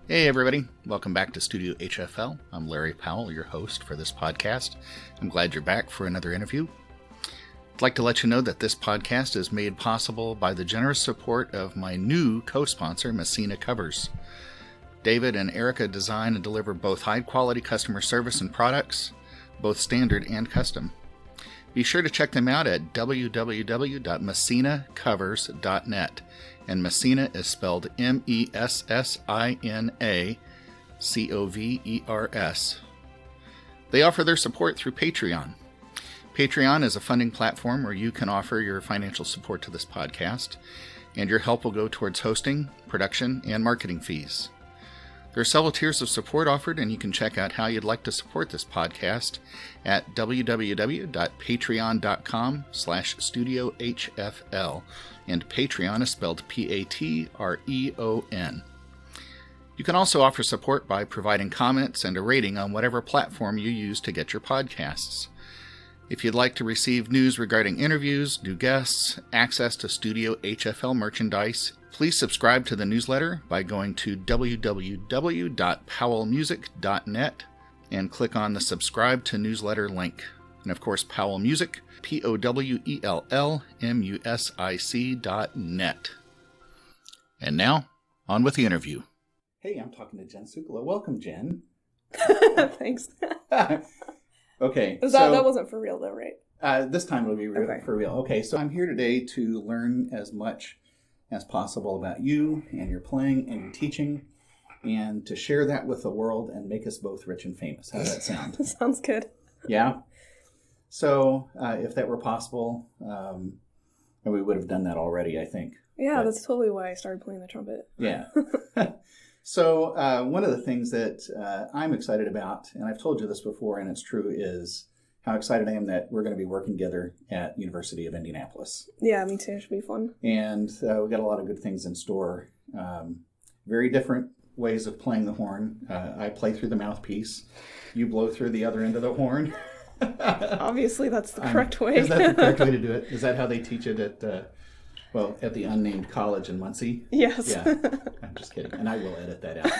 Hey everybody, welcome back to Studio HFL. I'm Larry Powell, your host for this podcast. I'm glad you're back for another interview. I'd like to let you know that this podcast is made possible by the generous support of my new co-sponsor, Messina Covers. David and Erica design and deliver both high-quality customer service and products, both standard and custom. Be sure to check them out at www.messinacovers.net. And Messina is spelled Messina-Covers. They offer their support through Patreon. Patreon is a funding platform where you can offer your financial support to this podcast, and your help will go towards hosting, production, and marketing fees. There are several tiers of support offered, and you can check out how you'd like to support this podcast at www.patreon.com/studioHFL, and Patreon is spelled Patreon. You can also offer support by providing comments and a rating on whatever platform you use to get your podcasts. If you'd like to receive news regarding interviews, new guests, access to Studio HFL merchandise, please subscribe to the newsletter by going to www.powellmusic.net and click on the subscribe to newsletter link. And of course, Powell Music, POWELLMUSIC.net. And now, on with the interview. Hey, I'm talking to Jen Siukola. Welcome, Jen. Thanks. Okay. That wasn't for real though, right? This time it'll be for real. Okay, so I'm here today to learn as much as possible about you and your playing and your teaching, and to share that with the world and make us both rich and famous. How does that sound? Sounds good. Yeah? So, if that were possible, and we would have done that already, I think. Yeah, that's totally why I started playing the trumpet. Yeah. So, one of the things that I'm excited about, and I've told you this before, and it's true, is how excited I am that we're going to be working together at University of Indianapolis. Yeah, me too. It should be fun. And we've got a lot of good things in store. Very different ways of playing the horn. I play through the mouthpiece. You blow through the other end of the horn. Obviously, that's the correct way. Is that the correct way to do it? Is that how they teach it at the unnamed college in Muncie? Yes. Yeah, I'm just kidding. And I will edit that out.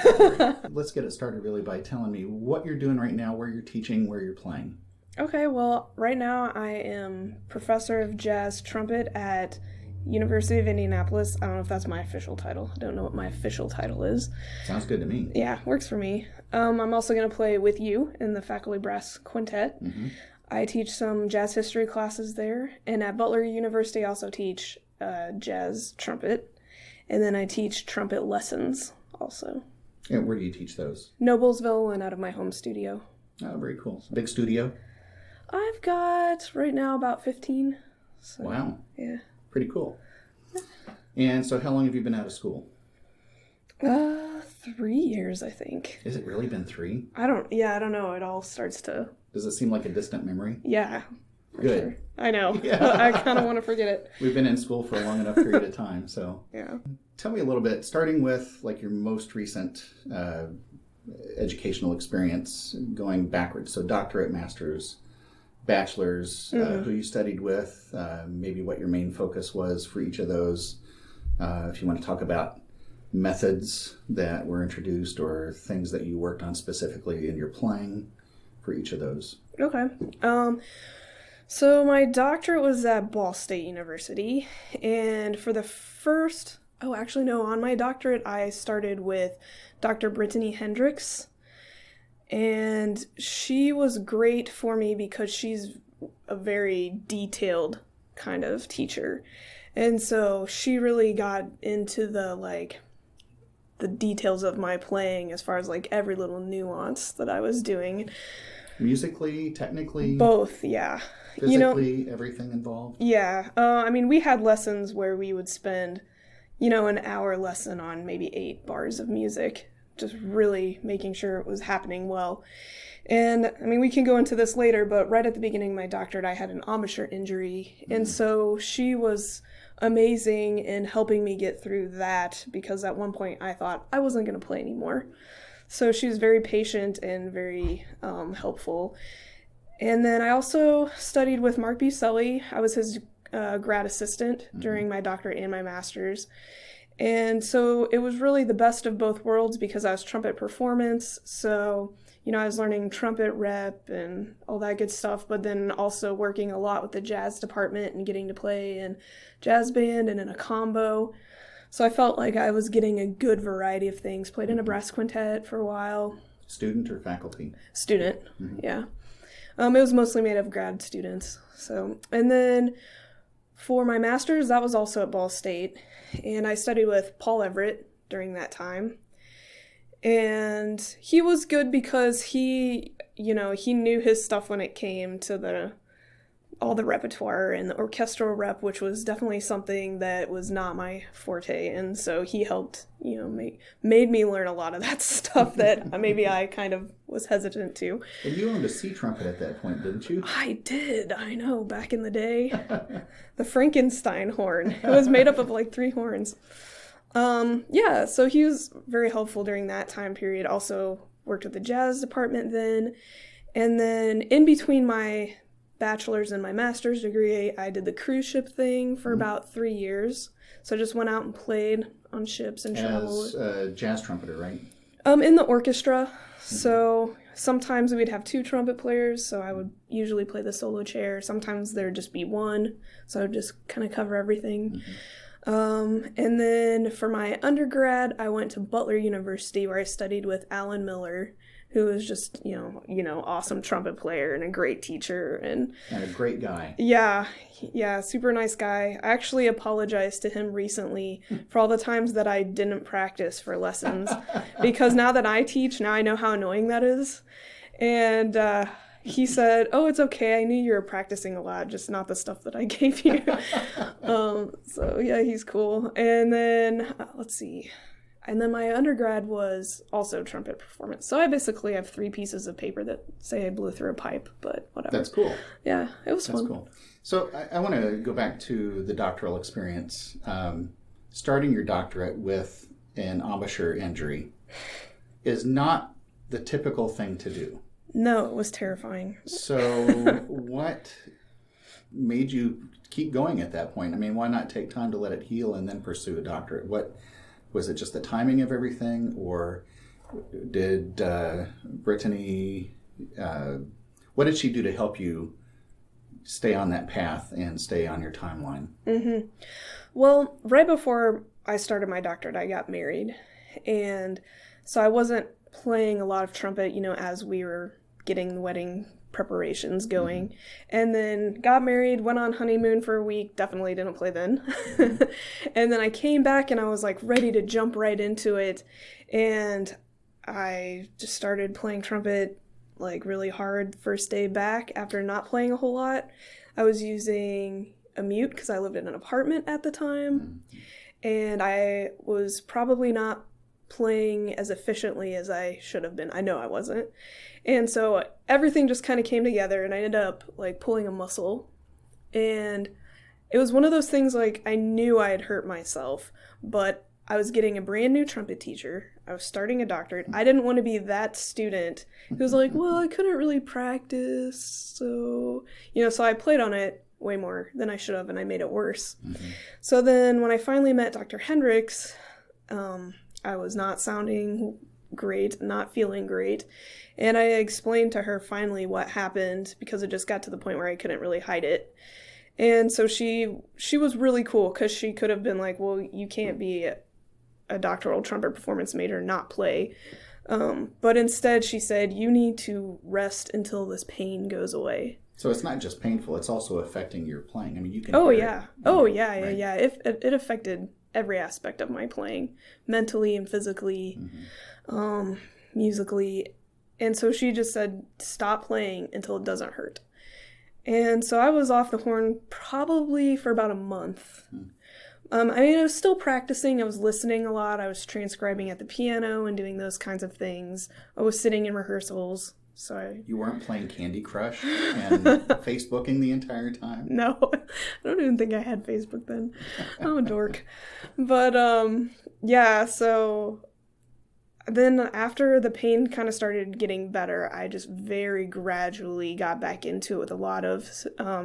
Let's get it started really by telling me what you're doing right now, where you're teaching, where you're playing. Okay, well, right now I am professor of jazz trumpet at University of Indianapolis. I don't know if that's my official title. I don't know what my official title is. Sounds good to me. Yeah, works for me. I'm also going to play with you in the faculty brass quintet. Mm-hmm. I teach some jazz history classes there, and at Butler University I also teach jazz trumpet, and then I teach trumpet lessons also. And where do you teach those? Noblesville and out of my home studio. Oh, very cool. Big studio? I've got right now about 15. So, wow. Yeah. Pretty cool. And so how long have you been out of school? 3 years, I think. Has it really been 3? I don't know. It all starts to... Does it seem like a distant memory? Yeah. Good. Sure. I know. Yeah. I kind of want to forget it. We've been in school for a long enough period of time, so... Yeah. Tell me a little bit, starting with like your most recent educational experience, going backwards. So doctorate, master's, bachelor's, who you studied with, maybe what your main focus was for each of those. If you want to talk about methods that were introduced or things that you worked on specifically in your playing for each of those. Okay. So my doctorate was at Ball State University, and for the first... Oh, actually, no. On my doctorate, I started with Dr. Brittany Hendricks, and she was great for me because she's a very detailed kind of teacher. And so she really got into the details of my playing as far as like every little nuance that I was doing. Musically, technically? Both, yeah. Physically, everything involved? Yeah. We had lessons where we would spend, an hour lesson on maybe 8 bars of music, just really making sure it was happening well. And, we can go into this later, but right at the beginning of my doctorate, I had an embouchure injury. Mm. And so she was amazing in helping me get through that, because at one point I thought I wasn't going to play anymore. So she was very patient and very helpful. And then I also studied with Mark Buselli. I was his grad assistant during my doctorate and my master's. And so it was really the best of both worlds because I was trumpet performance. So, I was learning trumpet rep and all that good stuff, but then also working a lot with the jazz department and getting to play in jazz band and in a combo. So I felt like I was getting a good variety of things. Played in a brass quintet for a while. Student or faculty? Student, yeah. It was mostly made of grad students. So, and then for my master's, that was also at Ball State. And I studied with Paul Everett during that time. And he was good because he knew his stuff when it came to all the repertoire and the orchestral rep, which was definitely something that was not my forte. And so he helped, made me learn a lot of that stuff that maybe I kind of was hesitant to. And you owned a C trumpet at that point, didn't you? I did. I know. Back in the day. The Frankenstein horn. It was made up of like 3 horns. So he was very helpful during that time period. Also worked with the jazz department then. And then in between my bachelor's and my master's degree, I did the cruise ship thing for about 3 years. So I just went out and played on ships and traveled. As a jazz trumpeter, right? In the orchestra. So sometimes we'd have 2 trumpet players, so I would usually play the solo chair. Sometimes there'd just be 1, so I would just kind of cover everything. And then for my undergrad, I went to Butler University where I studied with Alan Miller, who was just, awesome trumpet player and a great teacher. And a great guy. Yeah, super nice guy. I actually apologized to him recently for all the times that I didn't practice for lessons, because now that I teach, now I know how annoying that is. And he said, "Oh, it's okay. I knew you were practicing a lot, just not the stuff that I gave you." So yeah, he's cool. And then let's see. And then my undergrad was also trumpet performance. So I basically have 3 pieces of paper that say I blew through a pipe, but whatever. That's cool. Yeah, it was fun. That's cool. So I want to go back to the doctoral experience. Starting your doctorate with an embouchure injury is not the typical thing to do. No, it was terrifying. So what made you keep going at that point? I mean, why not take time to let it heal and then pursue a doctorate? What was it, just the timing of everything, or did Brittany, what did she do to help you stay on that path and stay on your timeline? Mm-hmm. Well, right before I started my doctorate, I got married. And so I wasn't playing a lot of trumpet, as we were getting the wedding preparations going. And then got married, went on honeymoon for a week, definitely didn't play then. And then I came back and I was like ready to jump right into it. And I just started playing trumpet like really hard first day back after not playing a whole lot. I was using a mute because I lived in an apartment at the time. And I was probably not playing as efficiently as I should have been. I know I wasn't. And so everything just kind of came together and I ended up like pulling a muscle. And it was one of those things like I knew I had hurt myself, but I was getting a brand new trumpet teacher. I was starting a doctorate. I didn't want to be that student who was like, well, I couldn't really practice. So, so I played on it way more than I should have and I made it worse. So then when I finally met Dr. Hendricks, I was not sounding great, not feeling great. And I explained to her finally what happened because it just got to the point where I couldn't really hide it. And so she was really cool because she could have been like, well, you can't be a doctoral trumpet performance major and not play. But instead she said, you need to rest until this pain goes away. So it's not just painful, it's also affecting your playing. I mean, you can yeah. It affected every aspect of my playing, mentally and physically, musically. And so she just said, stop playing until it doesn't hurt. And so I was off the horn probably for about a month. I was still practicing. I was listening a lot. I was transcribing at the piano and doing those kinds of things. I was sitting in rehearsals. So You weren't playing Candy Crush and Facebooking the entire time? No, I don't even think I had Facebook then. I'm a dork. But so then after the pain kind of started getting better, I just very gradually got back into it with a lot of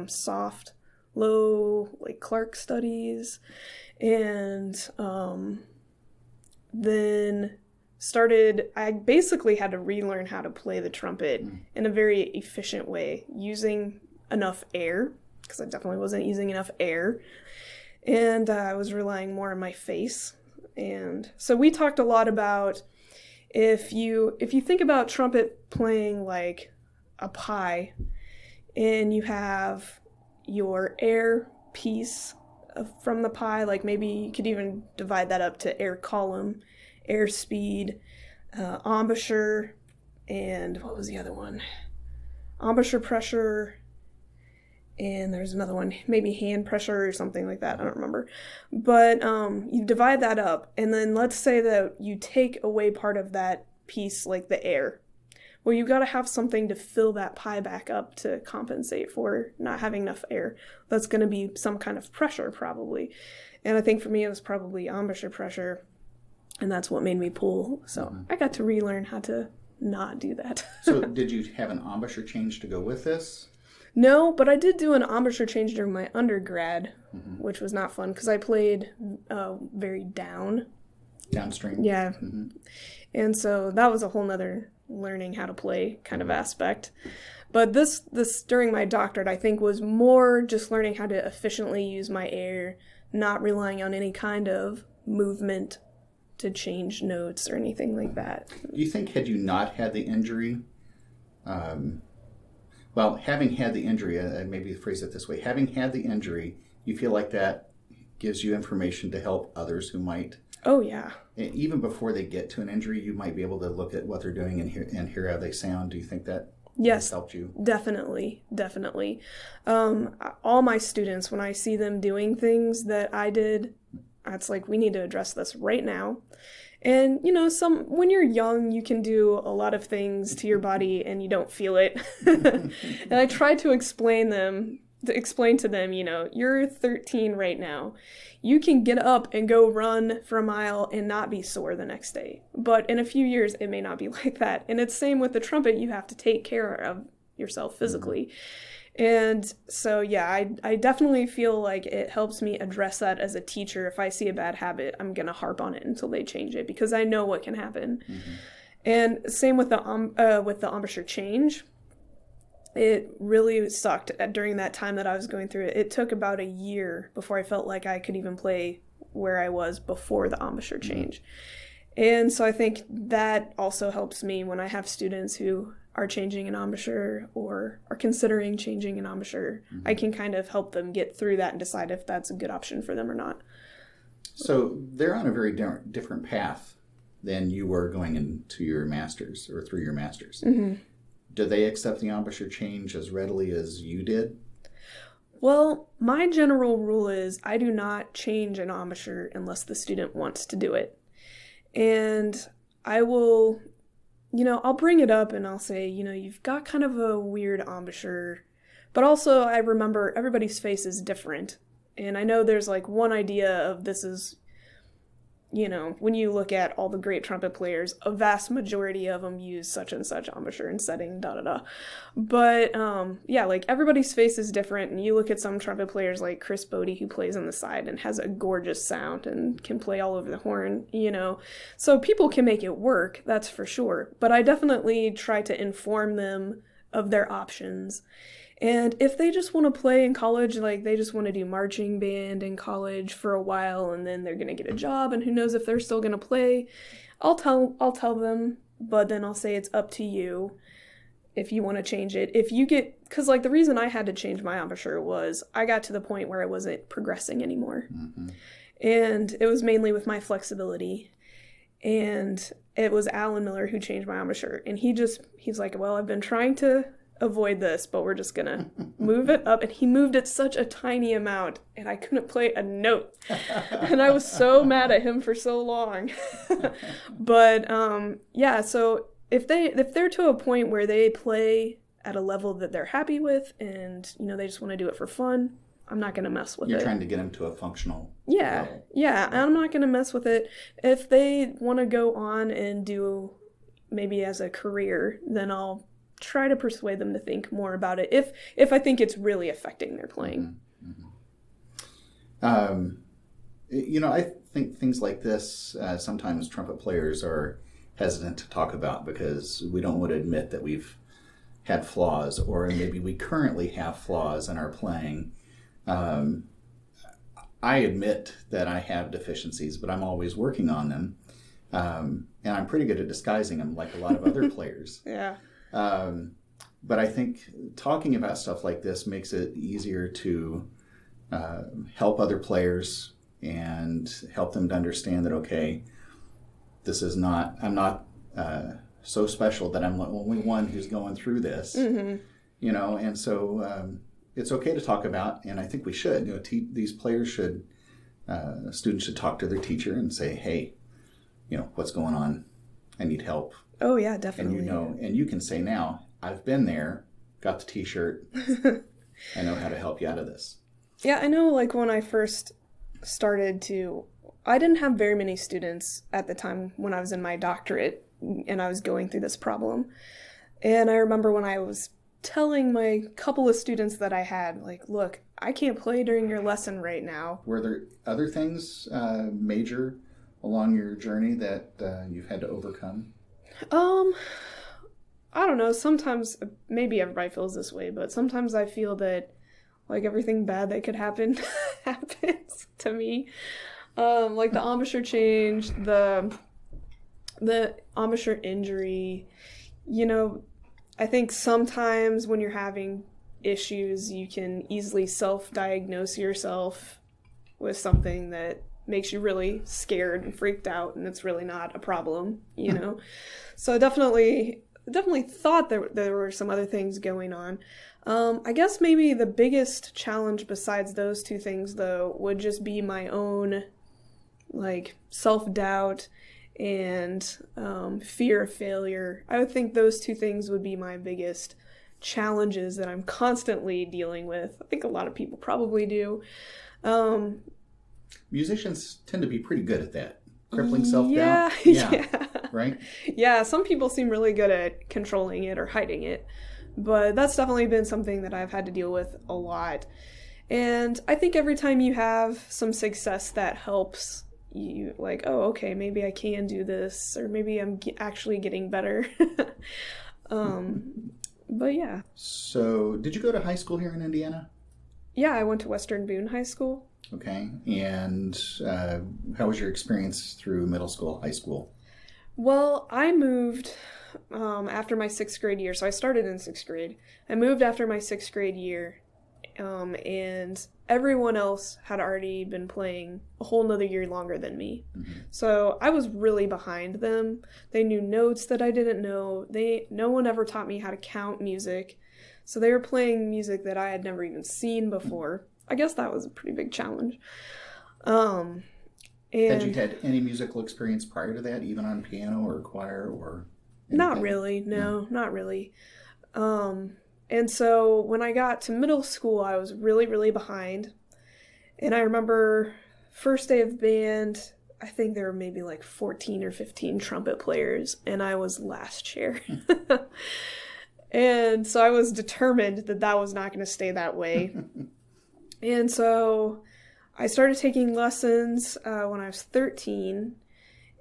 soft low, like Clark studies, and then I basically had to relearn how to play the trumpet in a very efficient way, using enough air, because I definitely wasn't using enough air, and I was relying more on my face. And so we talked a lot about if you think about trumpet playing like a pie, and you have your air piece from the pie, like maybe you could even divide that up to air column, air speed, embouchure, and what was the other one? Embouchure pressure, and there's another one, maybe hand pressure or something like that, I don't remember. But you divide that up, and then let's say that you take away part of that piece, like the air. Well, you got to have something to fill that pie back up to compensate for not having enough air. That's going to be some kind of pressure, probably. And I think for me, it was probably embouchure pressure, and that's what made me pull. So I got to relearn how to not do that. So did you have an embouchure change to go with this? No, but I did do an embouchure change during my undergrad, which was not fun because I played very downstream. Yeah. And so that was a whole nother learning how to play kind of aspect. But this during my doctorate, I think, was more just learning how to efficiently use my air, not relying on any kind of movement to change notes or anything like that. Do you think had you not had the injury, having had the injury, maybe phrase it this way, having had the injury, you feel like that gives you information to help others who might... Oh, yeah. Even before they get to an injury, you might be able to look at what they're doing and hear how they sound. Do you think that has helped you? Definitely. All my students, when I see them doing things that I did, it's like, we need to address this right now. And, when you're young, you can do a lot of things to your body and you don't feel it. And I try to explain to them, you're 13 right now. You can get up and go run for a mile and not be sore the next day. But in a few years, it may not be like that. And it's same with the trumpet. You have to take care of yourself physically. And so, yeah, I definitely feel like it helps me address that as a teacher. If I see a bad habit, I'm going to harp on it until they change it because I know what can happen. And same with the embouchure change. It really sucked during that time that I was going through it. It took about a year before I felt like I could even play where I was before the embouchure change. And so I think that also helps me when I have students who are changing an embouchure or are considering changing an embouchure. I can kind of help them get through that and decide if that's a good option for them or not. So they're on a very different path than you were going into your master's or through your master's. Do they accept the embouchure change as readily as you did? Well, my general rule is I do not change an embouchure unless the student wants to do it. And I will, I'll bring it up and I'll say, you've got kind of a weird embouchure. But also I remember everybody's face is different. And I know there's like one idea of this is, when you look at all the great trumpet players, a vast majority of them use such and such embouchure and setting, da-da-da. But, like everybody's face is different. And you look at some trumpet players like Chris Bodie, who plays on the side and has a gorgeous sound and can play all over the horn, So people can make it work, that's for sure. But I definitely try to inform them of their options. And if they just want to play in college, like they just want to do marching band in college for a while and then they're going to get a job and who knows if they're still going to play, I'll tell them, but then I'll say it's up to you if you want to change it. Because like the reason I had to change my embouchure was I got to the point where I wasn't progressing anymore. And it was mainly with my flexibility. And it was Alan Miller who changed my embouchure. And he's like, well, I've been trying to avoid this, but we're just gonna move it up. And he moved it such a tiny amount and I couldn't play a note. And I was so mad at him for so long. But so if they're to a point where they play at a level that they're happy with and they just want to do it for fun, I'm not going to mess with it. You're trying to get them to a functional level. Yeah, I'm not going to mess with it. If they want to go on and do maybe as a career, then I'll try to persuade them to think more about it if I think it's really affecting their playing. I think things like this, sometimes trumpet players are hesitant to talk about because we don't want to admit that we've had flaws, or maybe we currently have flaws in our playing. I admit that I have deficiencies, but I'm always working on them. And I'm pretty good at disguising them, like a lot of other players. Yeah. But I think talking about stuff like this makes it easier to help other players and help them to understand that, okay, I'm not so special that I'm the only one who's going through this, and so it's okay to talk about, and I think we should, these players students should talk to their teacher and say, hey, what's going on? I need help. Oh yeah, definitely. And you can say now, I've been there, got the t-shirt, I know how to help you out of this. Yeah, I know, like when I first started I didn't have very many students at the time when I was in my doctorate and I was going through this problem. And I remember when I was telling my couple of students that I had, like, look, I can't play during your lesson right now. Were there other things major along your journey that you've had to overcome? I don't know. Sometimes, maybe everybody feels this way, but sometimes I feel that, like, everything bad that could happen happens to me. Like the embouchure change, the embouchure injury. I think sometimes when you're having issues, you can easily self-diagnose yourself with something that makes you really scared and freaked out, and it's really not a problem, So definitely thought there were some other things going on. I guess maybe the biggest challenge besides those two things, though, would just be my own, like, self-doubt and fear of failure. I would think those two things would be my biggest challenges that I'm constantly dealing with. I think a lot of people probably do. Musicians tend to be pretty good at that. Crippling self-doubt. Yeah. Right? Yeah, some people seem really good at controlling it or hiding it. But that's definitely been something that I've had to deal with a lot. And I think every time you have some success that helps you, like, oh, okay, maybe I can do this, or maybe I'm actually getting better. But yeah. So, did you go to high school here in Indiana? Yeah, I went to Western Boone High School. Okay. And how was your experience through middle school, high school? Well, I moved after my 6th grade year. So I started in 6th grade. I moved after my 6th grade year, and everyone else had already been playing a whole nother year longer than me. Mm-hmm. So I was really behind them. They knew notes that I didn't know. No one ever taught me how to count music. So they were playing music that I had never even seen before. I guess that was a pretty big challenge. And had you had any musical experience prior to that, even on piano or choir or anything? Not really. No, not really. And so when I got to middle school, I was really, really behind. And I remember first day of band, I think there were maybe like 14 or 15 trumpet players, and I was last chair. And so I was determined that was not going to stay that way. And so I started taking lessons when I was 13,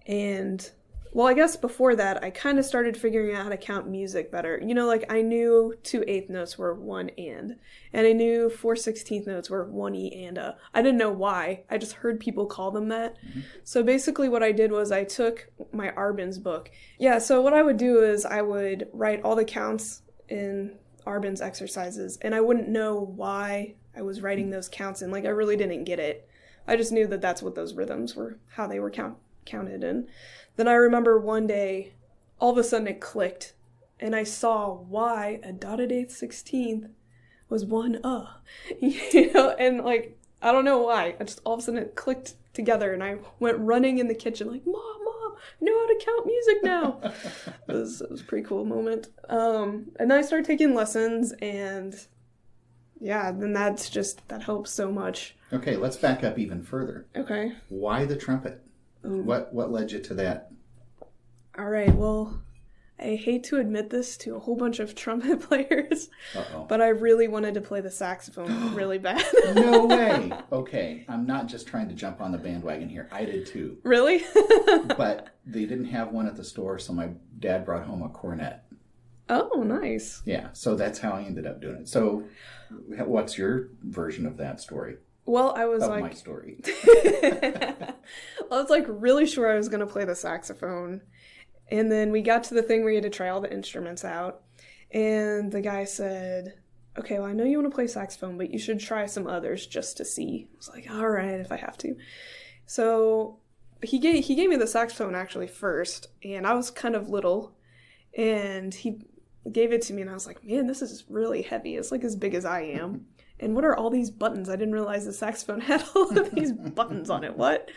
and, well, I guess before that, I kind of started figuring out how to count music better. Like, I knew 2 eighth notes were 1 and I knew 4 16th notes were 1 E and a. I didn't know why. I just heard people call them that. Mm-hmm. So basically what I did was I took my Arbin's book. Yeah, so what I would do is I would write all the counts in Arbin's exercises, and I wouldn't know why I was writing those counts in. Like, I really didn't get it. I just knew that that's what those rhythms were, how they were counted. And then I remember one day, all of a sudden it clicked, and I saw why a dotted 8th 16th was 1 and like, I don't know why. I just, all of a sudden it clicked together, and I went running in the kitchen like, Mom, I know how to count music now. It was a pretty cool moment. And then I started taking lessons, and yeah, then that helps so much. Okay, let's back up even further. Okay. Why the trumpet? What led you to that? All right, well, I hate to admit this to a whole bunch of trumpet players, Uh-oh. but I really wanted to play the saxophone really bad. No way. Okay, I'm not just trying to jump on the bandwagon here. I did too. Really? But they didn't have one at the store, so my dad brought home a cornet. Oh, nice. Yeah, so that's how I ended up doing it. So what's your version of that story? Well, I was of like... my story. I was like really sure I was going to play the saxophone. And then we got to the thing where you had to try all the instruments out. And the guy said, okay, well, I know you want to play saxophone, but you should try some others just to see. I was like, all right, if I have to. So he gave me the saxophone actually first, and I was kind of little. And he gave it to me, and I was like, man, this is really heavy. It's like as big as I am. And what are all these buttons? I didn't realize the saxophone had all of these buttons on it. What?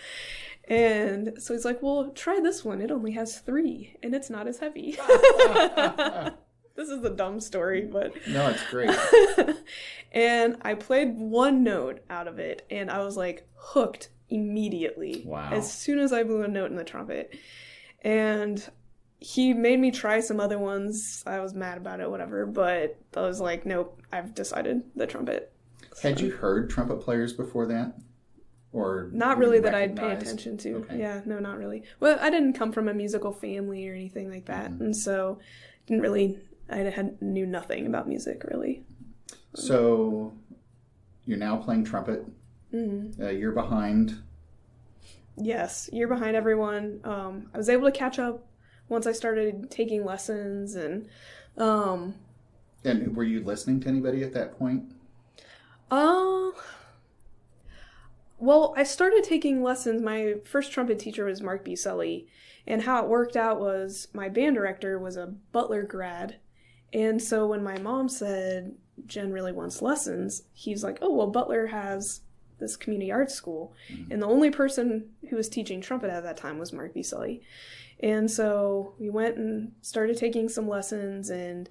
And so he's like, well, try this one. It only has 3, and it's not as heavy. This is a dumb story, but... No, it's great. And I played one note out of it, and I was, like, hooked immediately. Wow. As soon as I blew a note in the trumpet. And he made me try some other ones. I was mad about it, whatever, but I was like, nope, I've decided the trumpet. Had you heard trumpet players before that? Or not really that I'd pay recognized? attention to. Okay. Yeah, no, not really. Well, I didn't come from a musical family or anything like that, and so knew nothing about music, really. So you're now playing trumpet. Mm-hmm. You're behind. Yes, you're behind everyone. I was able to catch up once I started taking lessons, and And were you listening to anybody at that point? Well, I started taking lessons. My first trumpet teacher was Mark B. Sully, and how it worked out was my band director was a Butler grad, and so when my mom said Jen really wants lessons, he's like, oh, well, Butler has this community arts school, and the only person who was teaching trumpet at that time was Mark B. Sully. And so we went and started taking some lessons, and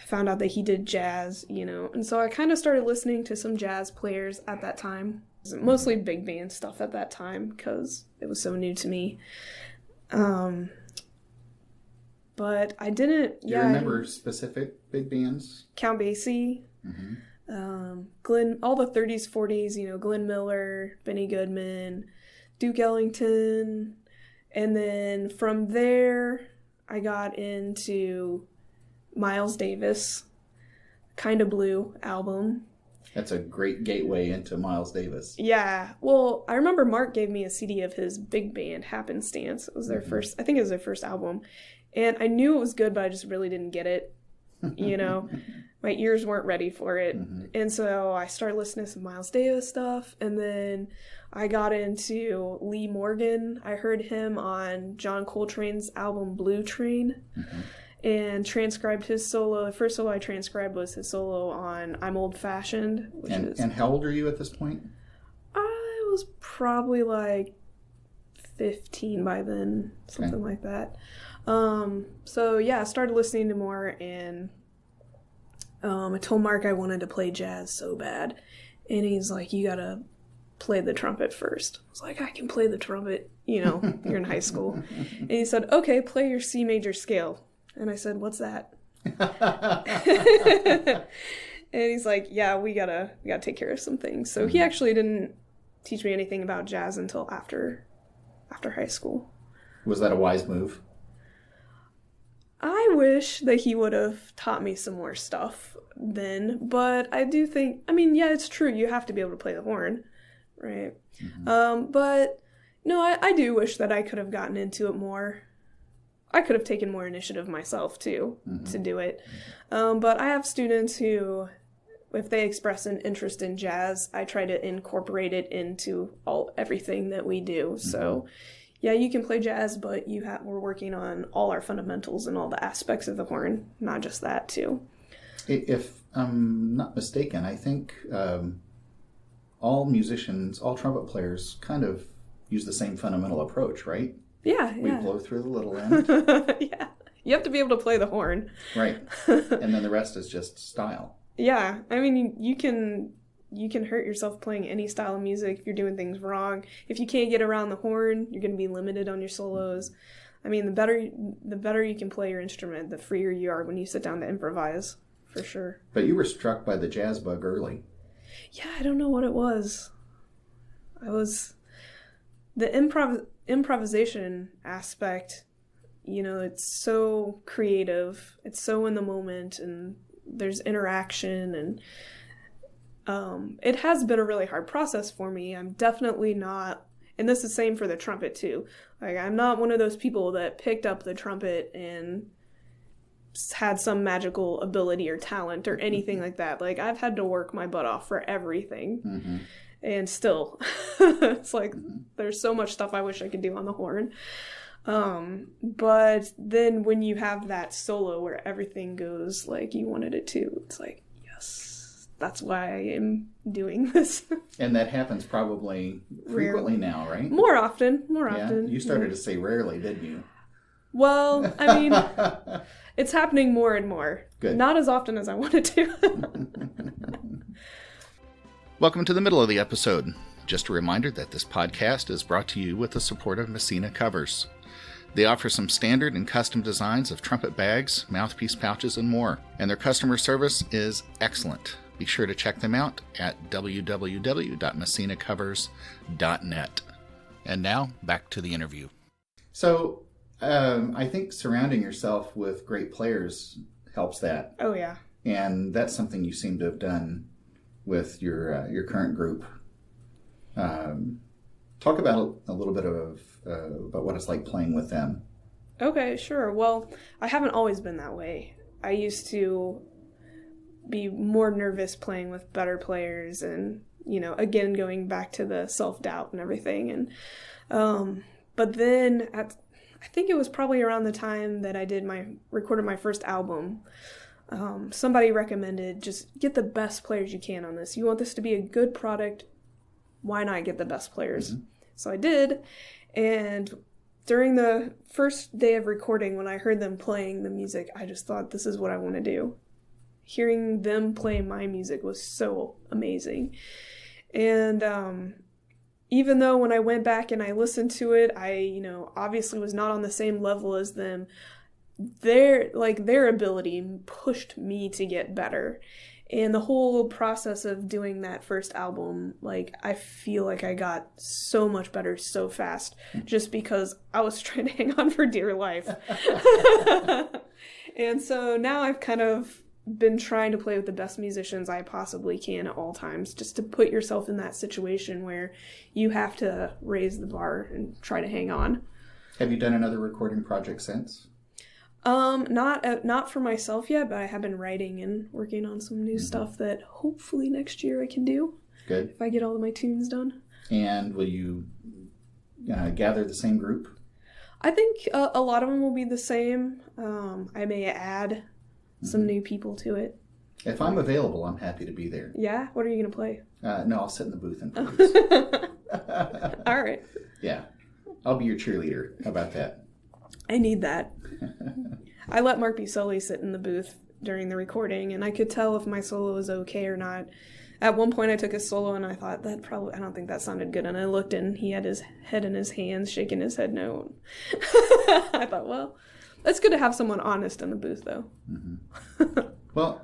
found out that he did jazz, and so I kind of started listening to some jazz players at that time. It was mostly big band stuff at that time because it was so new to me. But I didn't... Do you remember specific big bands? Count Basie, Glenn, all the 30s, 40s, Glenn Miller, Benny Goodman, Duke Ellington, and then from there I got into Miles Davis, Kinda Blue album. That's a great gateway into Miles Davis. Yeah. Well, I remember Mark gave me a CD of his big band, Happenstance. It was their first, I think it was their first album. And I knew it was good, but I just really didn't get it. My ears weren't ready for it. And so I started listening to some Miles Davis stuff. And then I got into Lee Morgan. I heard him on John Coltrane's album Blue Train. And transcribed his solo. The first solo I transcribed was his solo on I'm Old Fashioned. And how old are you at this point? I was probably like 15 by then, something like that. So yeah, I started listening to more, and I told Mark I wanted to play jazz so bad. And he's like, you gotta play the trumpet first. I was like, I can play the trumpet, you're in high school. And he said, okay, play your C major scale. And I said, what's that? And he's like, yeah, we gotta take care of some things. So he actually didn't teach me anything about jazz until after high school. Was that a wise move? I wish that he would have taught me some more stuff then, but I do think, yeah, it's true, you have to be able to play the horn, right? But no, I do wish that I could have gotten into it more. I could have taken more initiative myself, too, to do it. But I have students who, if they express an interest in jazz, I try to incorporate it into everything that we do. So, yeah, you can play jazz, but we're working on all our fundamentals and all the aspects of the horn, not just that, too. If I'm not mistaken, I think all musicians, all trumpet players kind of use the same fundamental approach, right? Yeah. We blow through the little end. Yeah. You have to be able to play the horn. Right. And then the rest is just style. Yeah. You can hurt yourself playing any style of music if you're doing things wrong. If you can't get around the horn, you're going to be limited on your solos. I mean, the better you can play your instrument, the freer you are when you sit down to improvise, for sure. But you were struck by the jazz bug early. Yeah, I don't know what it was. The improvisation aspect, it's so creative. It's so in the moment, and there's interaction, and it has been a really hard process for me. I'm definitely not, and this is the same for the trumpet too. Like, I'm not one of those people that picked up the trumpet and had some magical ability or talent or anything like that. Like, I've had to work my butt off for everything. Mm-hmm. And still, it's like, there's so much stuff I wish I could do on the horn. But then when you have that solo where everything goes like you wanted it to, it's like, yes, that's why I am doing this. And that happens probably frequently now, right? More often. You started to say rarely, didn't you? Well, I mean, it's happening more and more. Good. Not as often as I wanted to. Welcome to the middle of the episode. Just a reminder that this podcast is brought to you with the support of Messina Covers. They offer some standard and custom designs of trumpet bags, mouthpiece pouches, and more. And their customer service is excellent. Be sure to check them out at www.messinacovers.net. And now, back to the interview. So, I think surrounding yourself with great players helps that. Oh, yeah. And that's something you seem to have done with your current group. Talk about a little bit of about what it's like playing with them. Okay, sure. Well, I haven't always been that way. I used to be more nervous playing with better players, and again going back to the self-doubt and everything. And but then I think it was probably around the time that I recorded my first album. Somebody recommended just get the best players you can on this. You want this to be a good product, why not get the best players? Mm-hmm. So I did, and during the first day of recording, when I heard them playing the music, I just thought, this is what I want to do. Hearing them play my music was so amazing. And even though when I went back and I listened to it, I obviously was not on the same level as them, their ability pushed me to get better. And the whole process of doing that first album, I feel like I got so much better so fast just because I was trying to hang on for dear life. And so now I've kind of been trying to play with the best musicians I possibly can at all times, just to put yourself in that situation where you have to raise the bar and try to hang on. Have you done another recording project since? Not for myself yet, but I have been writing and working on some new stuff that hopefully next year I can do. Good. If I get all of my tunes done. And will you gather the same group? I think a lot of them will be the same. I may add some new people to it. If I'm available, I'm happy to be there. Yeah? What are you going to play? No, I'll sit in the booth and produce. All right. Yeah. I'll be your cheerleader. How about that? I need that. I let Mark Busoli sit in the booth during the recording, and I could tell if my solo was okay or not. At one point, I took his solo, and I thought, I don't think that sounded good. And I looked, and he had his head in his hands, shaking his head no. I thought, well, it's good to have someone honest in the booth, though. Mm-hmm. Well,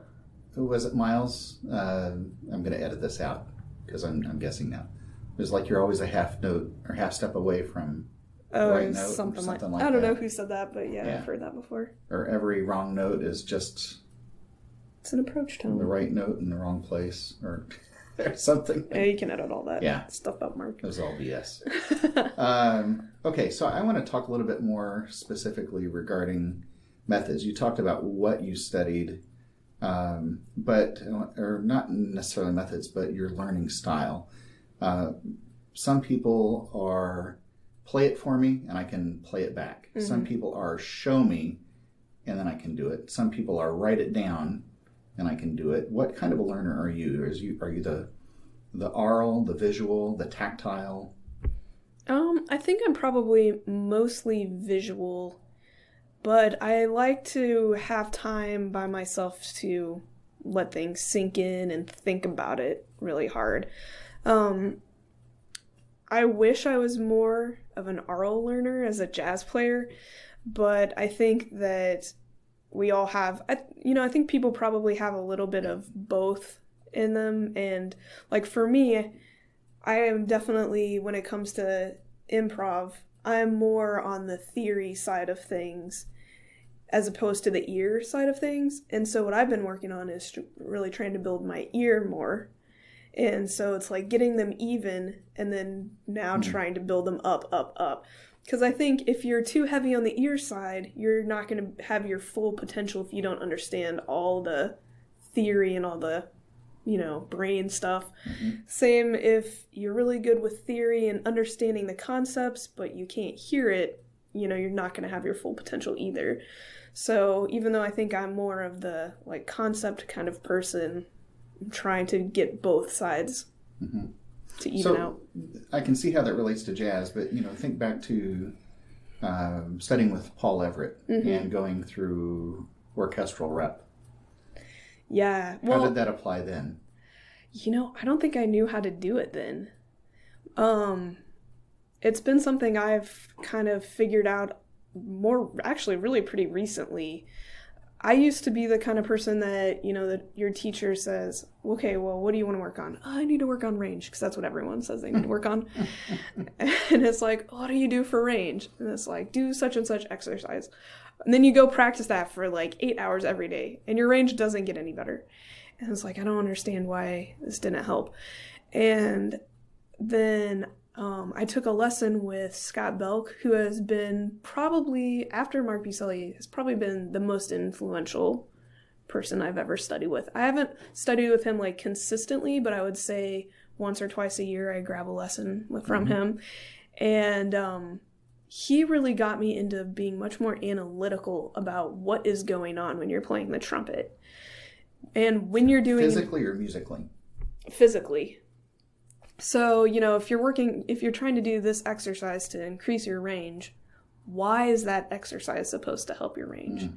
was it Miles? I'm going to edit this out, because I'm guessing now. It was like you're always a half note or half step away from right note, something like that. I don't know who said that, but yeah, I've heard that before. Or every wrong note is just... It's an approach tone. The right note in the wrong place, or something. Yeah, you can edit all that stuff up, Mark. It was all BS. Okay, so I want to talk a little bit more specifically regarding methods. You talked about what you studied, or not necessarily methods, but your learning style. Some people are play it for me and I can play it back. Mm-hmm. Some people are show me and then I can do it. Some people are write it down and I can do it. What kind of a learner are you? Are you the aural, the visual, the tactile? I think I'm probably mostly visual, but I like to have time by myself to let things sink in and think about it really hard. I wish I was more of an aural learner as a jazz player. but I think that we all have, I think people probably have a little bit of both in them. And like for me, I am definitely, when it comes to improv, I'm more on the theory side of things as opposed to the ear side of things. And so what I've been working on is really trying to build my ear more. And so it's like getting them even and then now trying to build them up. Because I think if you're too heavy on the ear side, you're not going to have your full potential if you don't understand all the theory and all the, brain stuff. Same if you're really good with theory and understanding the concepts, but you can't hear it, you're not going to have your full potential either. So even though I think I'm more of the like concept kind of person, I'm trying to get both sides to even out. I can see how that relates to jazz, but think back to studying with Paul Everett and going through orchestral rep. Yeah. Well, how did that apply then? I don't think I knew how to do it then. It's been something I've kind of figured out actually really pretty recently. I used to be the kind of person that, that your teacher says, okay, well, what do you want to work on? Oh, I need to work on range, because that's what everyone says they need to work on. And it's like, what do you do for range? And it's like, do such and such exercise. And then you go practice that for like 8 hours every day, and your range doesn't get any better. And it's like, I don't understand why this didn't help. And then I took a lesson with Scott Belk, who has been probably, after Mark Buselli, has probably been the most influential person I've ever studied with. I haven't studied with him like consistently, but I would say once or twice a year I grab a lesson from him. And he really got me into being much more analytical about what is going on when you're playing the trumpet. And when you're doing... Physically or musically? Physically. So, if you're trying to do this exercise to increase your range, why is that exercise supposed to help your range?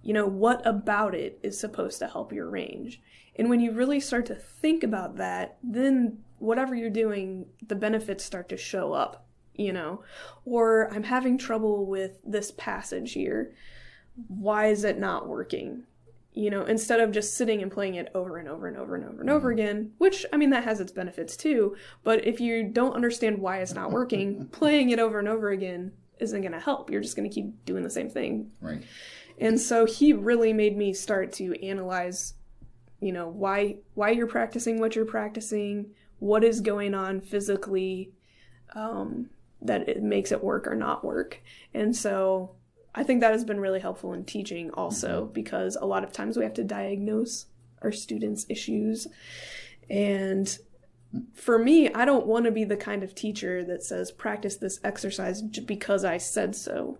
What about it is supposed to help your range? And when you really start to think about that, then whatever you're doing, the benefits start to show up, Or I'm having trouble with this passage here. Why is it not working? Instead of just sitting and playing it over and over and over and over and over again, which, that has its benefits too. But if you don't understand why it's not working, playing it over and over again isn't going to help. You're just going to keep doing the same thing. Right. And so he really made me start to analyze, why you're practicing what you're practicing, what is going on physically, that it makes it work or not work. And so I think that has been really helpful in teaching also, because a lot of times we have to diagnose our students' issues. And for me, I don't want to be the kind of teacher that says, practice this exercise because I said so.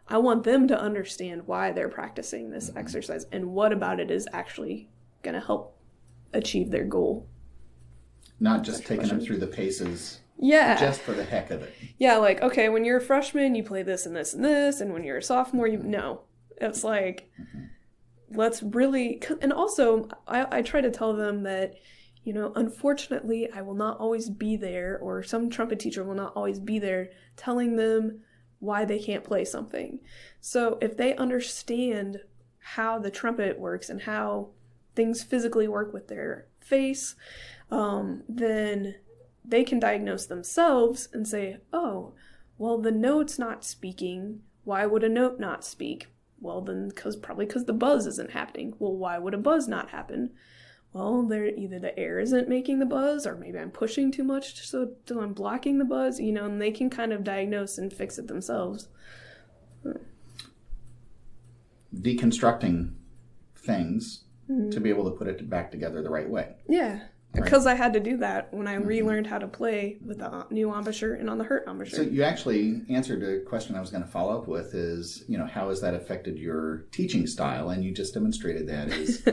I want them to understand why they're practicing this exercise and what about it is actually going to help achieve their goal. Not just taking them through the paces. Yeah. Just for the heck of it. Yeah, like, okay, when you're a freshman, you play this and this and this, and when you're a sophomore, no. It's like, let's really... And also, I try to tell them that, unfortunately, I will not always be there, or some trumpet teacher will not always be there telling them why they can't play something. So if they understand how the trumpet works and how things physically work with their face, then they can diagnose themselves and say, oh, well, the note's not speaking. Why would a note not speak? Well, then probably because the buzz isn't happening. Well, why would a buzz not happen? Well, either the air isn't making the buzz, or maybe I'm pushing too much, so I'm blocking the buzz, and they can kind of diagnose and fix it themselves. Deconstructing things to be able to put it back together the right way. Yeah. Because I had to do that when I relearned how to play with the new embouchure and on the hurt embouchure. So you actually answered a question I was going to follow up with is, how has that affected your teaching style? And you just demonstrated that is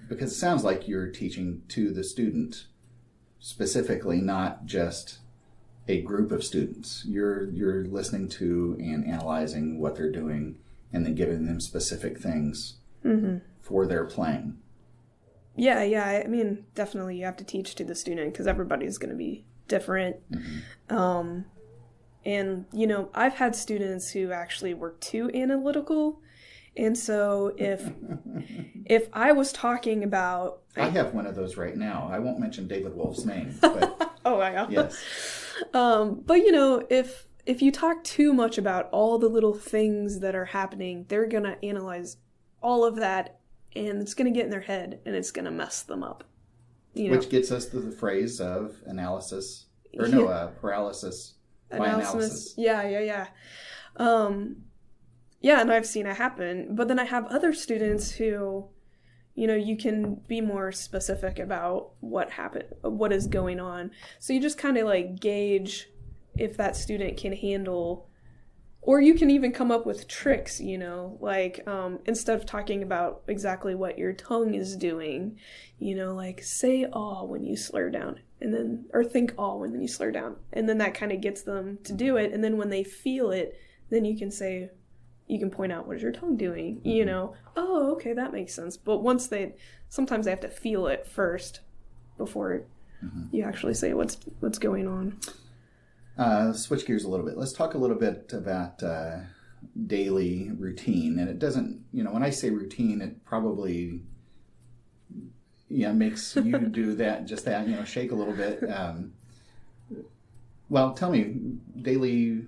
because it sounds like you're teaching to the student specifically, not just a group of students. You're listening to and analyzing what they're doing and then giving them specific things for their playing. Yeah. Definitely you have to teach to the student because everybody's going to be different. And, I've had students who actually were too analytical. And so if I was talking about... I have one of those right now. I won't mention David Wolf's name, but... Oh, wow. Yes. But, if you talk too much about all the little things that are happening, they're going to analyze all of that, and it's going to get in their head, and it's going to mess them up. Which gets us to the phrase of paralysis by analysis. Yeah. Yeah, and I've seen it happen. But then I have other students who, you can be more specific about what happened, what is going on. So you just kind of like gauge if that student can handle, or you can even come up with tricks, like instead of talking about exactly what your tongue is doing, like say "aw" when you slur down, and then, or think "aw" when you slur down, and then that kind of gets them to do it. And then when they feel it, then you can point out, what is your tongue doing? Oh, okay, that makes sense. But sometimes they have to feel it first before you actually say what's going on. Switch gears a little bit. Let's talk a little bit about daily routine. And it doesn't, when I say routine, it probably makes you do that, just that, shake a little bit. Well, tell me, daily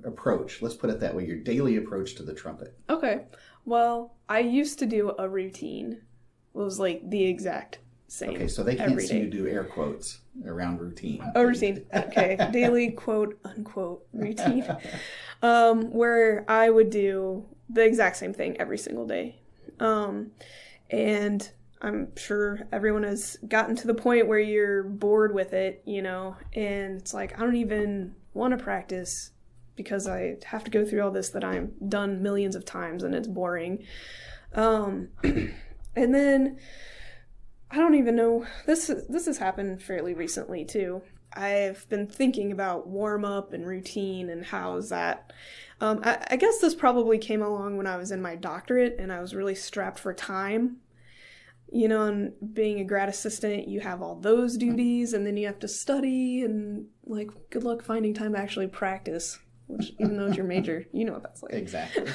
approach. Let's put it that way. Your daily approach to the trumpet. Okay. Well, I used to do a routine. It was like the exact same. Okay, so they can't see you do air quotes around routine. Oh, routine. Okay. Daily quote unquote routine. Where I would do the exact same thing every single day. And I'm sure everyone has gotten to the point where you're bored with it, and it's like, I don't even want to practice because I have to go through all this that I've done millions of times and it's boring. And then I don't even know, this has happened fairly recently too. I've been thinking about warm up and routine and how is that. I guess this probably came along when I was in my doctorate and I was really strapped for time. And being a grad assistant, you have all those duties, and then you have to study, and, like, good luck finding time to actually practice, which, even though it's your major, you know what that's like. Exactly.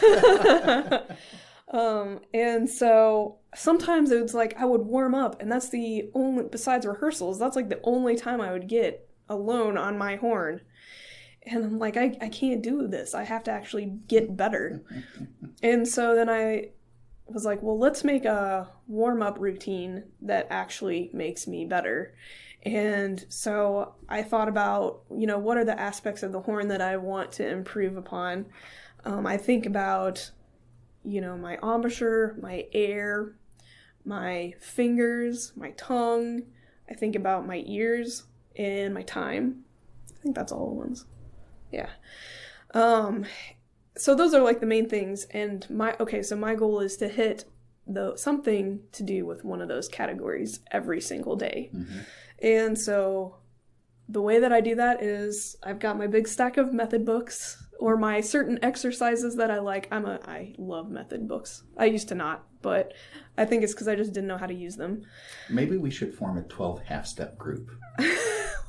And so sometimes it was like I would warm up, and that's the only, besides rehearsals, that's like the only time I would get alone on my horn. And I'm like, I can't do this. I have to actually get better. And so then I was like, well, let's make a warm-up routine that actually makes me better. And so I thought about, what are the aspects of the horn that I want to improve upon? I think about, my embouchure, my air, my fingers, my tongue. I think about my ears and my time. I think that's all the ones. Yeah. So those are like the main things, and my goal is to hit something to do with one of those categories every single day. Mm-hmm. And so the way that I do that is I've got my big stack of method books or my certain exercises that I like. I love method books. I used to not, but I think it's because I just didn't know how to use them. Maybe we should form a 12 half-step group.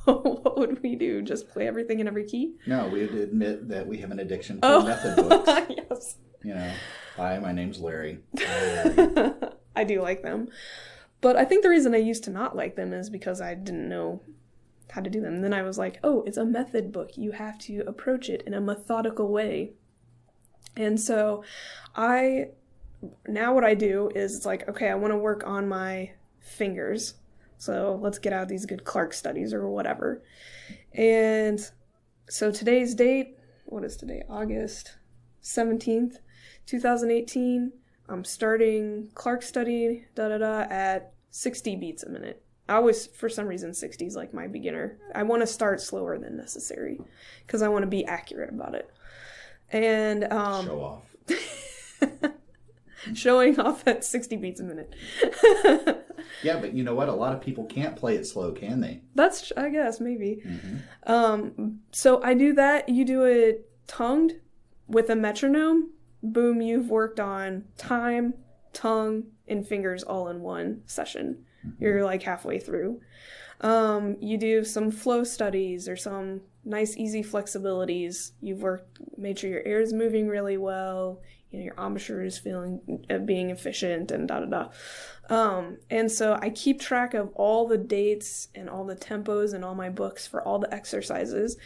What would we do? Just play everything in every key? No, we would admit that we have an addiction to method books. Yes. Hi, my name's Larry. I do like them. But I think the reason I used to not like them is because I didn't know how to do them. And then I was like, oh, it's a method book. You have to approach it in a methodical way. And so now what I do is it's like, okay, I want to work on my fingers. So let's get out these good Clark studies or whatever. And so today's date, what is today? August 17th, 2018. I'm starting Clark study, at 60 beats a minute. I always, for some reason, 60 is like my beginner. I want to start slower than necessary because I want to be accurate about it. And show off. Showing off at 60 beats a minute. Yeah, but you know what? A lot of people can't play it slow, can they? That's, I guess, maybe. Mm-hmm. So I do that. You do it tongued with a metronome. Boom, you've worked on time, tongue, and fingers all in one session. Mm-hmm. You're like halfway through. You do some flow studies or some nice, easy flexibilities. You've made sure your air is moving really well. Your embouchure is being efficient and and so I keep track of all the dates and all the tempos and all my books for all the exercises.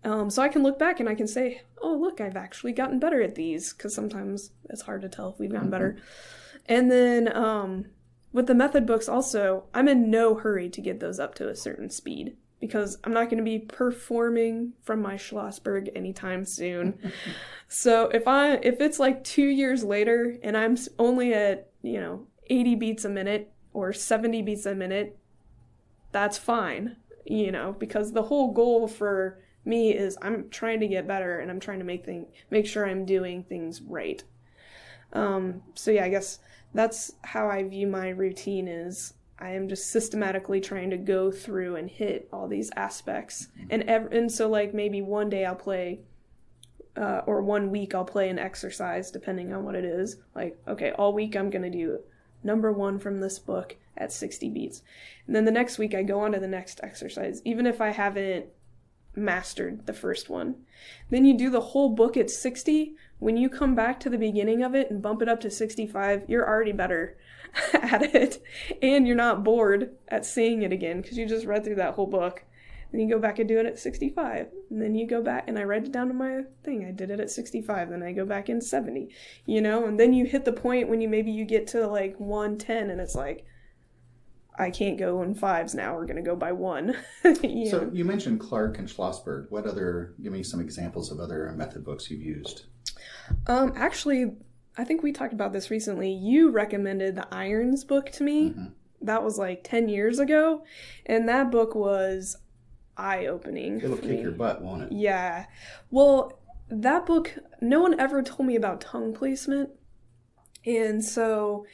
So I can look back and I can say, oh, look, I've actually gotten better at these, because sometimes it's hard to tell if we've gotten better. And then with the method books also, I'm in no hurry to get those up to a certain speed, because I'm not going to be performing from my Schlossberg anytime soon. So if it's like 2 years later and I'm only at, 80 beats a minute or 70 beats a minute, that's fine, because the whole goal for me is I'm trying to get better, and I'm trying to make sure I'm doing things right. So yeah, I guess that's how I view my routine is I am just systematically trying to go through and hit all these aspects. And so like maybe one day I'll play, or 1 week I'll play an exercise depending on what it is. Like, okay, all week I'm going to do number 1 from this book at 60 beats. And then the next week I go on to the next exercise, even if I haven't mastered the first one. Then you do the whole book at 60. When you come back to the beginning of it and bump it up to 65, you're already better at it, and you're not bored at seeing it again because you just read through that whole book. Then you go back and do it at 65, and then you go back, and I write it down to my thing. I did it at 65, then I go back in 70, and then you hit the point when you get to like 110, and it's like, I can't go in 5s now. We're going to go by 1. So you mentioned Clark and Schlossberg. Give me some examples of other method books you've used. Actually, I think we talked about this recently. You recommended the Irons book to me. Mm-hmm. That was like 10 years ago. And that book was eye-opening. It'll kick your butt, won't it? Yeah. Well, that book, no one ever told me about tongue placement. And so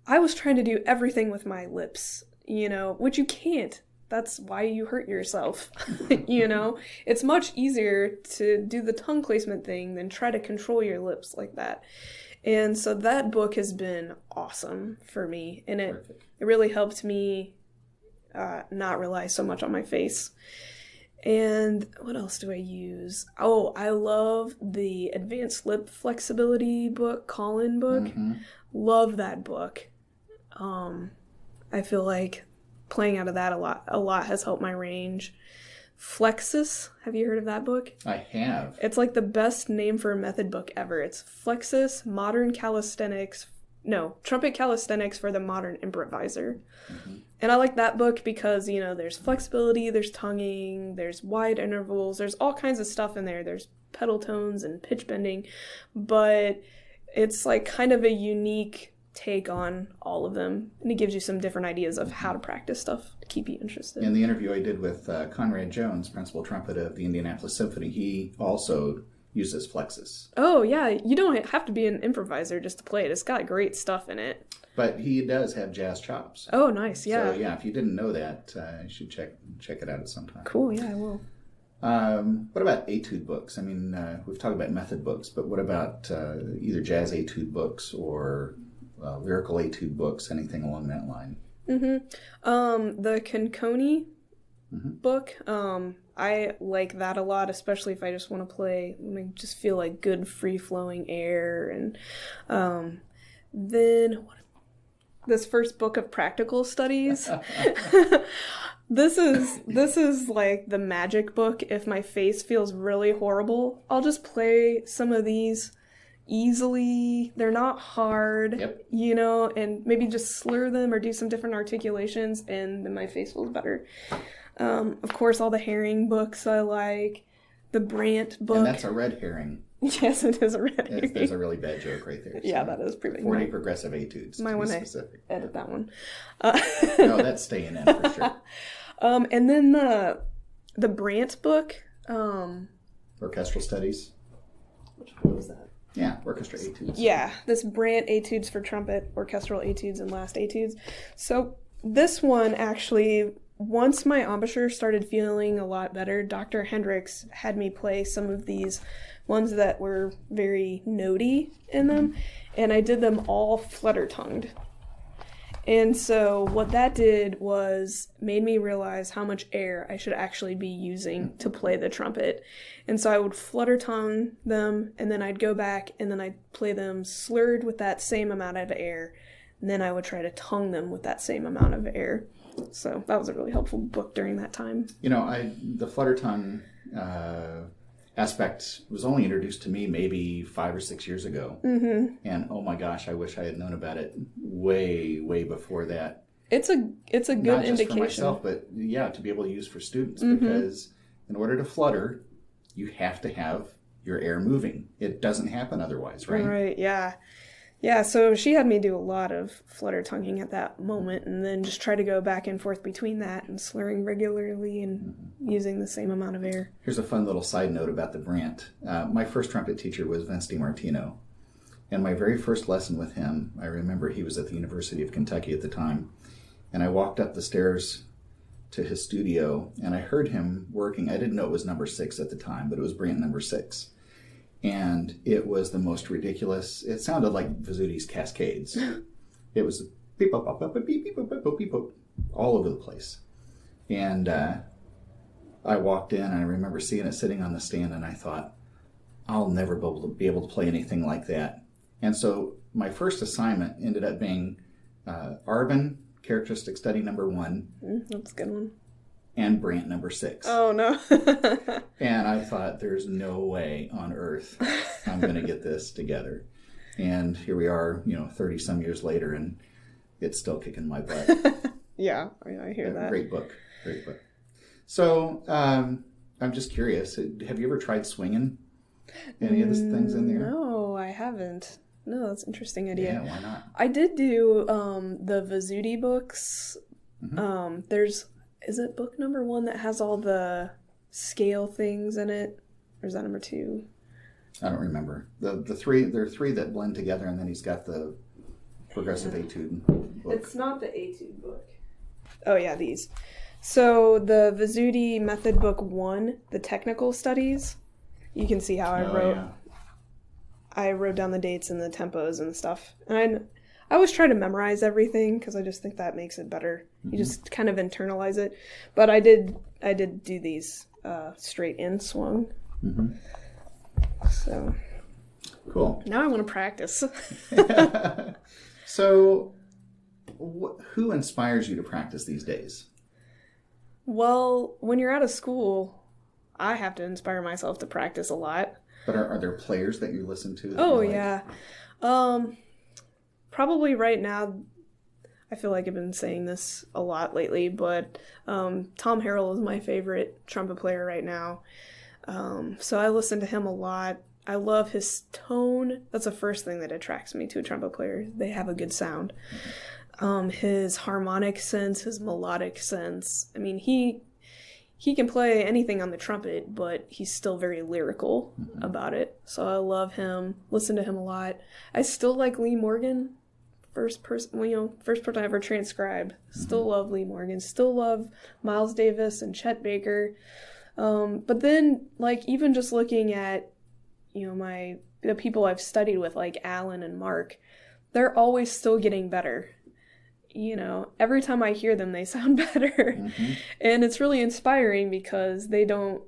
I was trying to do everything with my lips, which you can't. That's why you hurt yourself, It's much easier to do the tongue placement thing than try to control your lips like that. And so that book has been awesome for me, and it really helped me not rely so much on my face. And what else do I use? Oh, I love the Advanced Lip Flexibility book, Colin book. Mm-hmm. Love that book. I feel like playing out of that a lot has helped my range. Flexus, have you heard of that book? I have. It's like the best name for a method book ever. It's Flexus, Trumpet Calisthenics for the Modern Improviser. Mm-hmm. And I like that book because, there's flexibility, there's tonguing, there's wide intervals, there's all kinds of stuff in there. There's pedal tones and pitch bending, but it's like kind of a unique take on all of them, and it gives you some different ideas of how to practice stuff to keep you interested. In the interview I did with Conrad Jones, principal trumpet of the Indianapolis Symphony, he also uses Flexus. Oh yeah, you don't have to be an improviser just to play it. It's got great stuff in it. But he does have jazz chops. Oh, nice, yeah. So yeah, if you didn't know that, you should check it out at some time. Cool, yeah, I will. What about etude books? I mean, we've talked about method books, but what about either jazz etude books or lyrical etude books, anything along that line? Mm-hmm. The Conconi book, I like that a lot, especially if I just want to play, just feel like good free-flowing air. And then this first book of practical studies. This is like the magic book. If my face feels really horrible, I'll just play some of these easily. They're not hard, and maybe just slur them or do some different articulations, and then my face feels better. Of course, all the Herring books I like. The Brandt book. And that's a red herring. Yes, it is a red herring. There's a really bad joke right there. So. Yeah, that is pretty big. 40 progressive etudes, my to one, be specific. I edit that one. No, that's staying in for sure. And then the Brandt book. Orchestral Studies. Which one was that? Yeah, Orchestra Etudes. Yeah, this Brandt Etudes for Trumpet, Orchestral Etudes, and Last Etudes. So this one actually, once my embouchure started feeling a lot better, Dr. Hendricks had me play some of these ones that were very notey in them, and I did them all flutter-tongued. And so what that did was made me realize how much air I should actually be using to play the trumpet. And so I would flutter tongue them, and then I'd go back and then I'd play them slurred with that same amount of air. And then I would try to tongue them with that same amount of air. So that was a really helpful book during that time. The Flutter Tongue aspect was only introduced to me maybe 5 or 6 years ago. Mm-hmm. And oh my gosh, I wish I had known about it way, way before that. It's a good Not just indication. for myself, but to be able to use for students, because in order to flutter, you have to have your air moving. It doesn't happen otherwise, right? Right, yeah. Yeah, so she had me do a lot of flutter tonguing at that moment, and then just try to go back and forth between that and slurring regularly and using the same amount of air. Here's a fun little side note about the Brant. My first trumpet teacher was Vince DiMartino, and my very first lesson with him, I remember he was at the University of Kentucky at the time, and I walked up the stairs to his studio, and I heard him working. I didn't know it was number 6 at the time, but it was Brant number 6. And it was the most ridiculous. It sounded like Vizuti's Cascades. It was beep, beep, beep, beep, beep, beep, beep, beep, all over the place. And I walked in, and I remember seeing it sitting on the stand, and I thought, I'll never be able to play anything like that. And so my first assignment ended up being Arbin Characteristic Study number 1. That's a good one. And Brant number 6. Oh, no. And I thought, there's no way on earth I'm going to get this together. And here we are, 30 some years later, and it's still kicking my butt. Yeah, I hear that. Great book. So I'm just curious, have you ever tried swinging any of the things in there? No, I haven't. No, that's an interesting idea. Yeah, why not? I did do the Vizuti books. Is it book number 1 that has all the scale things in it? Or is that number 2? I don't remember. There are 3 that blend together, and then he's got the progressive etude book. It's not the etude book. Oh yeah, these. So the Vizuti Method Book 1, the technical studies, you can see how I wrote down the dates and the tempos and stuff. And I always try to memorize everything because I just think that makes it better. You just kind of internalize it. But I did do these straight in swung. So cool. Now I want to practice. So who inspires you to practice these days? Well, when you're out of school, I have to inspire myself to practice a lot. But are there players that you listen to? Oh, yeah. Probably right now, I feel like I've been saying this a lot lately, but Tom Harrell is my favorite trumpet player right now. So I listen to him a lot. I love his tone. That's the first thing that attracts me to a trumpet player. They have a good sound. His harmonic sense, his melodic sense. I mean, he can play anything on the trumpet, but he's still very lyrical about it. So I love him, listen to him a lot. I still like Lee Morgan, first person I ever transcribed. Still love Lee Morgan, still love Miles Davis and Chet Baker. But then, even just looking at, the people I've studied with, like Alan and Mark, they're always still getting better. Every time I hear them, they sound better. And it's really inspiring because they don't,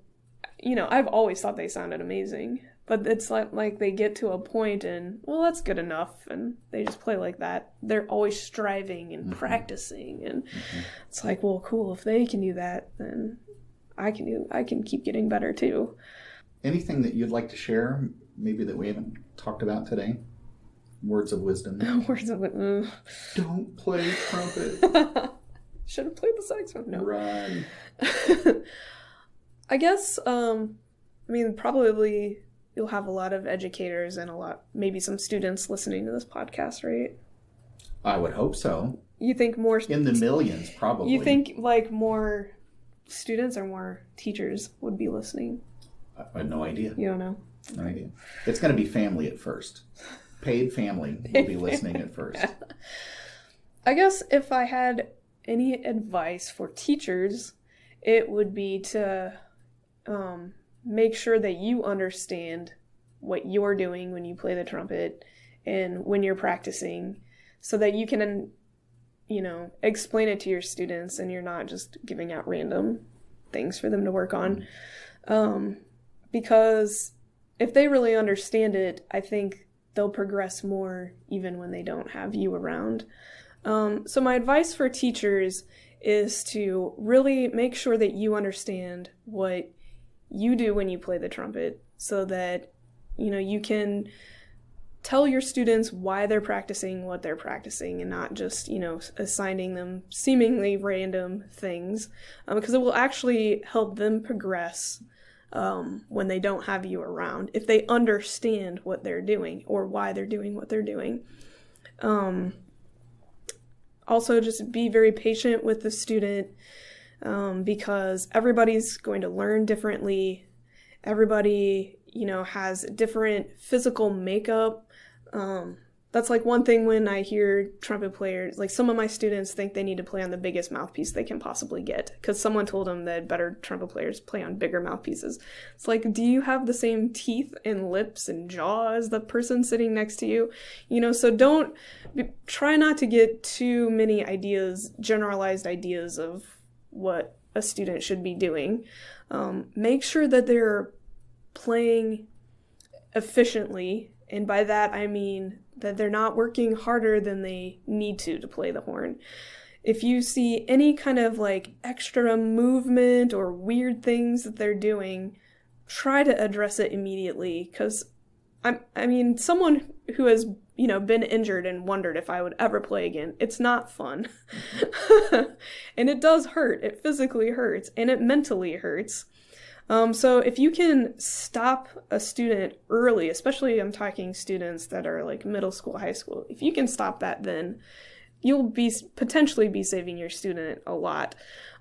I've always thought they sounded amazing, but it's like they get to a point and, well, that's good enough. And they just play like that. They're always striving and practicing. And it's like, well, cool. If they can do that, then I can keep getting better too. Anything that you'd like to share, maybe that we haven't talked about today? Words of wisdom. Don't play trumpet. Should have played the saxophone. No. Run. I guess, probably you'll have a lot of educators and maybe some students listening to this podcast, right? I would hope so. You think more... In the millions, probably. You think, more students or more teachers would be listening? I have no idea. You don't know? No idea. It's going to be family at first. Paid family will be listening at first. I guess if I had any advice for teachers, it would be to make sure that you understand what you're doing when you play the trumpet and when you're practicing, so that you can explain it to your students and you're not just giving out random things for them to work on. Because if they really understand it, I think they'll progress more even when they don't have you around. So my advice for teachers is to really make sure that you understand what you do when you play the trumpet, so that, you can tell your students why they're practicing what they're practicing and not just, assigning them seemingly random things, because it will actually help them progress when they don't have you around, if they understand what they're doing or why they're doing what they're doing. Also, just be very patient with the student, because everybody's going to learn differently. Everybody, has different physical makeup. That's like one thing when I hear trumpet players, like some of my students think they need to play on the biggest mouthpiece they can possibly get because someone told them that better trumpet players play on bigger mouthpieces. It's like, do you have the same teeth and lips and jaw as the person sitting next to you? So try not to get too many generalized ideas of what a student should be doing. Make sure that they're playing efficiently, and by that I mean that they're not working harder than they need to play the horn. If you see any kind of like extra movement or weird things that they're doing, try to address it immediately, because someone who has been injured and wondered if I would ever play again, it's not fun. And it does hurt. It physically hurts and it mentally hurts. So if you can stop a student early, especially I'm talking students that are like middle school, high school, if you can stop that, then you'll potentially be saving your student a lot.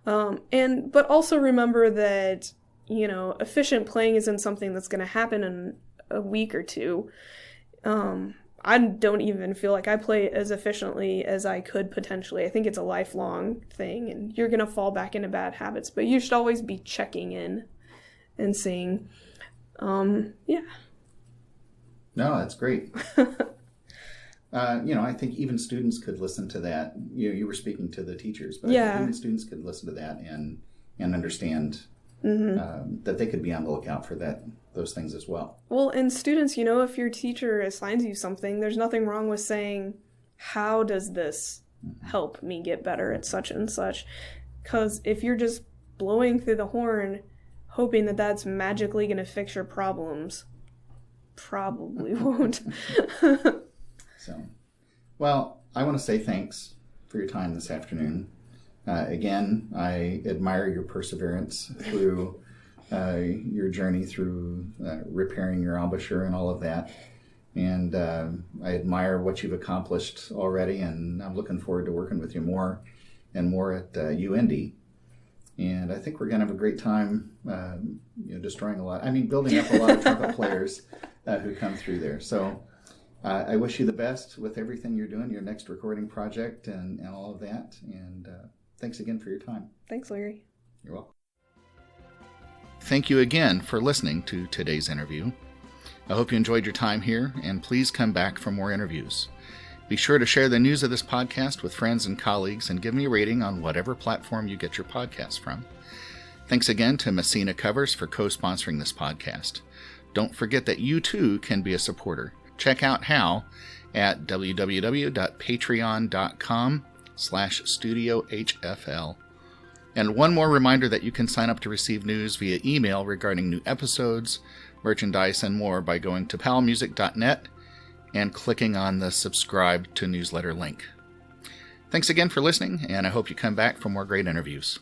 But also remember that, efficient playing isn't something that's going to happen in a week or two. I don't even feel like I play as efficiently as I could potentially. I think it's a lifelong thing, and you're going to fall back into bad habits, but you should always be checking in and seeing. Yeah. No, that's great. I think even students could listen to that. You were speaking to the teachers, but yeah. Even students could listen to that and understand that they could be on the lookout for those things as well. Well, and students, if your teacher assigns you something, there's nothing wrong with saying, how does this help me get better at such and such? Because if you're just blowing through the horn hoping that that's magically going to fix your problems, probably won't. Well, I want to say thanks for your time this afternoon. Again, I admire your perseverance through your journey through repairing your embouchure and all of that. And I admire what you've accomplished already, and I'm looking forward to working with you more and more at UIndy. And I think we're going to have a great time, building up a lot of trumpet players who come through there. So I wish you the best with everything you're doing, your next recording project and all of that. And thanks again for your time. Thanks, Larry. You're welcome. Thank you again for listening to today's interview. I hope you enjoyed your time here, and please come back for more interviews. Be sure to share the news of this podcast with friends and colleagues and give me a rating on whatever platform you get your podcast from. Thanks again to Messina Covers for co-sponsoring this podcast. Don't forget that you too can be a supporter. Check out how at www.patreon.com/studioHFL. And one more reminder that you can sign up to receive news via email regarding new episodes, merchandise, and more by going to powellmusic.net and clicking on the subscribe to newsletter link. Thanks again for listening, and I hope you come back for more great interviews.